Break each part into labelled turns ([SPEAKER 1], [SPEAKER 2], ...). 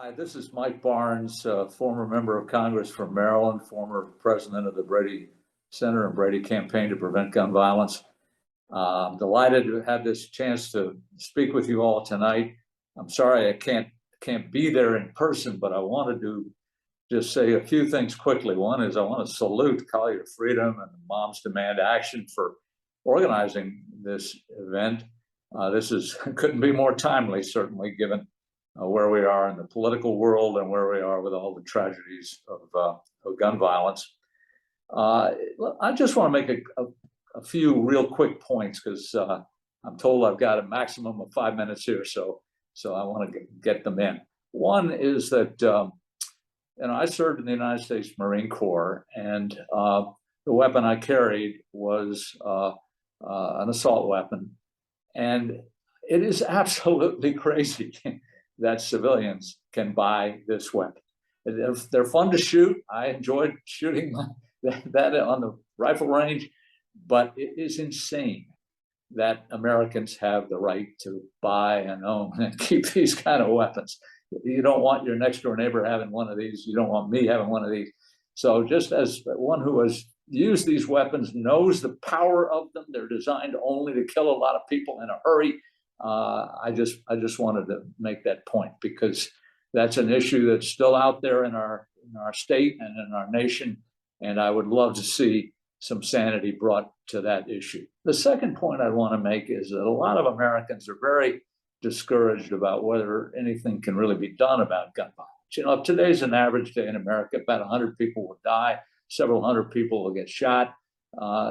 [SPEAKER 1] Hi, this is Mike Barnes, former member of Congress from Maryland, former president of the Brady Center and Brady Campaign to Prevent Gun Violence. I'm delighted to have this chance to speak with you all tonight. I'm sorry I can't be there in person, but I wanted to just say a few things quickly. One is I want to salute Collier Freedom and Moms Demand Action for organizing this event. This couldn't be more timely, certainly, given where we are in the political world and where we are with all the tragedies of gun violence. I just want to make a few real quick points because I'm told I've got a maximum of 5 minutes here, so I want to get them in. One is that I served in the United States Marine Corps, and the weapon I carried was an assault weapon, and it is absolutely crazy that civilians can buy this weapon. They're fun to shoot. I enjoyed shooting that on the rifle range, but it is insane that Americans have the right to buy and own and keep these kind of weapons. You don't want your next door neighbor having one of these. You don't want me having one of these. So just as one who has used these weapons knows the power of them, they're designed only to kill a lot of people in a hurry. I just wanted to make that point because that's an issue that's still out there in our state and in our nation, and I would love to see some sanity brought to that issue. The second point I want to make is that a lot of Americans are very discouraged about whether anything can really be done about gun violence. Today's an average day in America. About 100 people will die, several hundred people will get shot.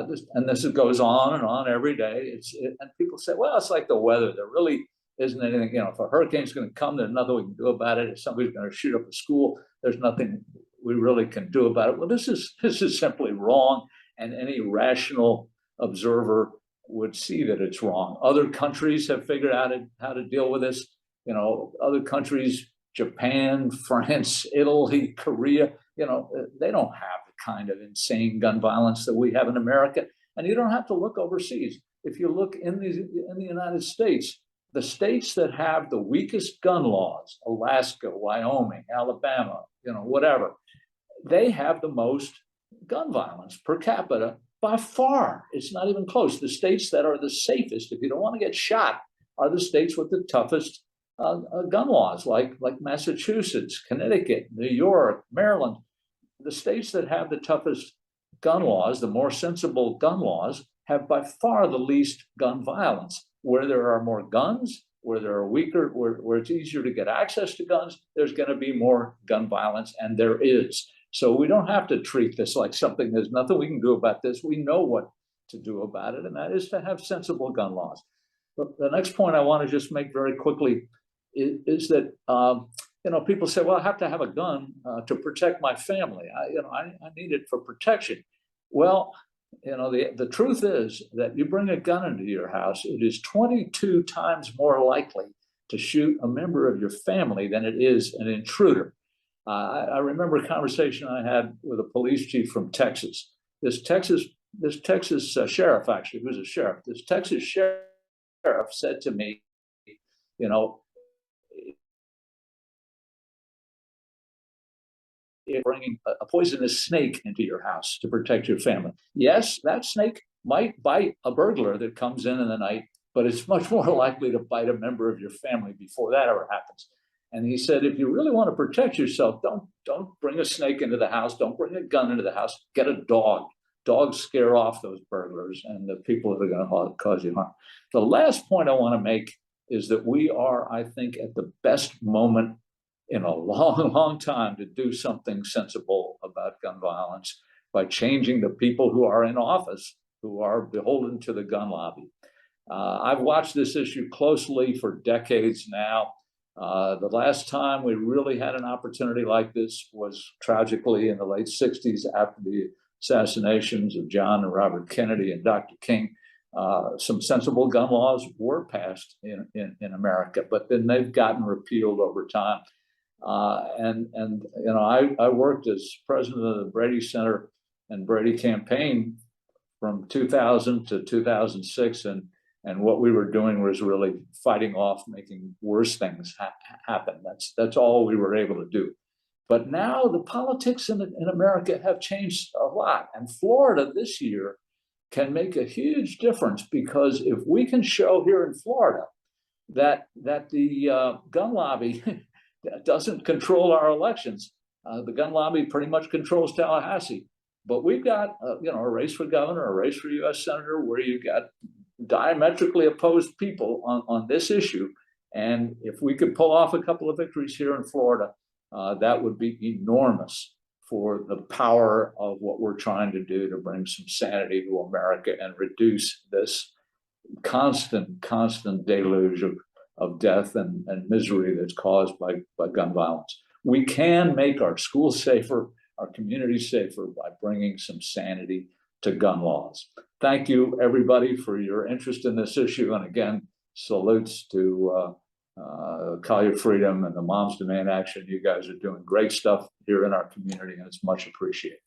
[SPEAKER 1] This goes on and on every day. And people say, well, it's like the weather. There really isn't anything, if a hurricane's going to come, there's nothing we can do about it. If somebody's going to shoot up a school, there's nothing we really can do about it. Well, this is simply wrong, and any rational observer would see that it's wrong. Other countries have figured out how to deal with this. Other countries, Japan, France, Italy, Korea, they don't have the kind of insane gun violence that we have in America. And you don't have to look overseas. If you look in the United States, the states that have the weakest gun laws, Alaska, Wyoming, Alabama, whatever, they have the most gun violence per capita by far. It's not even close. The states that are the safest, if you don't want to get shot, are the states with the toughest gun laws, like Massachusetts, Connecticut, New York, Maryland. The states that have the toughest gun laws, the more sensible gun laws, have by far the least gun violence. Where there are more guns, where there are weaker, where it's easier to get access to guns, there's going to be more gun violence, and there is. So we don't have to treat this like something, there's nothing we can do about this. We know what to do about it, and that is to have sensible gun laws. But the next point I want to just make very quickly is that, people say, well, I have to have a gun to protect my family. I need it for protection. Well, the truth is that you bring a gun into your house, it is 22 times more likely to shoot a member of your family than it is an intruder. I remember a conversation I had with a police chief from Texas. This Texas sheriff, actually, who's a sheriff, this Texas sheriff said to me, bringing a poisonous snake into your house to protect your family. Yes, that snake might bite a burglar that comes in the night, but it's much more likely to bite a member of your family before that ever happens. And he said, if you really want to protect yourself, don't bring a snake into the house. Don't bring a gun into the house. Get a dog. Dogs scare off those burglars and the people that are going to cause you harm. The last point I want to make is that we are, I think, at the best moment in a long, long time to do something sensible about gun violence by changing the people who are in office, who are beholden to the gun lobby. I've watched this issue closely for decades now. The last time we really had an opportunity like this was tragically in the late 60s after the assassinations of John and Robert Kennedy and Dr. King. Some sensible gun laws were passed in America, but then they've gotten repealed over time. I worked as president of the Brady Center and Brady Campaign from 2000 to 2006, and And what we were doing was really fighting off making worse things happen. That's all we were able to do. But now the politics in America have changed a lot. And Florida this year can make a huge difference, because if we can show here in Florida that the gun lobby doesn't control our elections. The gun lobby pretty much controls Tallahassee. But we've got a race for governor, a race for US Senator, where you've got diametrically opposed people on this issue. And if we could pull off a couple of victories here in Florida, that would be enormous for the power of what we're trying to do to bring some sanity to America and reduce this constant deluge of death and misery that's caused by gun violence. We can make our schools safer, our communities safer, by bringing some sanity to gun laws. Thank you, everybody, for your interest in this issue. And again, salutes to Collier Freedom and the Moms Demand Action. You guys are doing great stuff here in our community, and it's much appreciated.